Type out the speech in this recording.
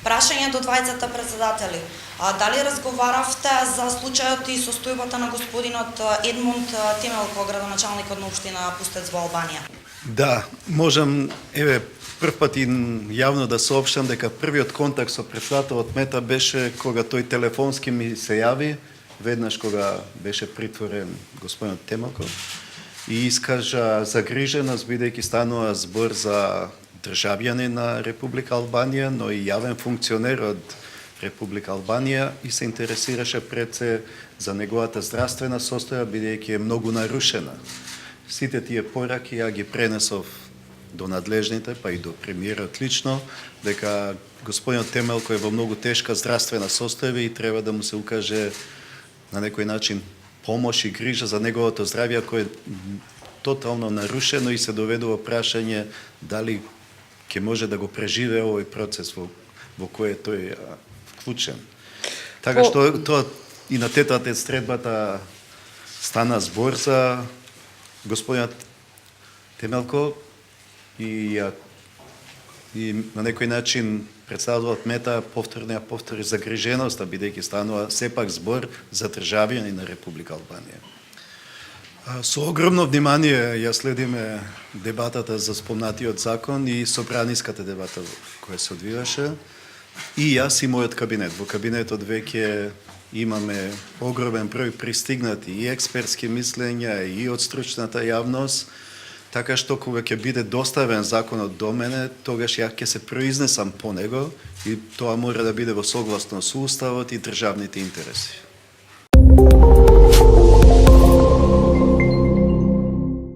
Прашање до двајцата председатели. Дали разговаравте за случајот и состојбата на господинот Едмунд Темелко, градоначалникот на општина Пустец во Албанија? Да, можам, прв пат и јавно да соопштам дека првиот контакт со председателот Мета беше кога тој телефонски ми се јави, веднаш кога беше притворен господинот Темелко, и искажа загриженост бидејќи станува збор за државјанин на Република Албанија, но и јавен функционер од Република Албанија и се интересираше пред се за неговата здравствена состојба бидејќи е многу нарушена. Сите тие пораки ја ги пренесов до надлежните, па и до премиерот лично, дека господинот Темелко е во многу тешка здравствена состојба и треба да му се укаже на некој начин помош и грижа за неговото здравје кој е тотално нарушено и се доведува прашање дали ќе може да го преживее овој процес во кој е тој вклучен. Така што тоа и на тетата средбата стана збор за господинот Темелко и на некој начин председателот Мета повтори загриженоста, бидејќи станува сепак збор за државјани на Република Албанија. Со огромно внимание ја следиме дебатата за спомнатиот закон и собраниската дебата која се одвиваше. И јас и мојот кабинет. Во кабинетот веќе имаме огромен број пристигнати и експертски мислења и од стручната јавност, така што кога ќе биде доставен законот до мене, тогаш ја ќе се произнесам по него и тоа мора да биде во согласно со Уставот и државните интереси.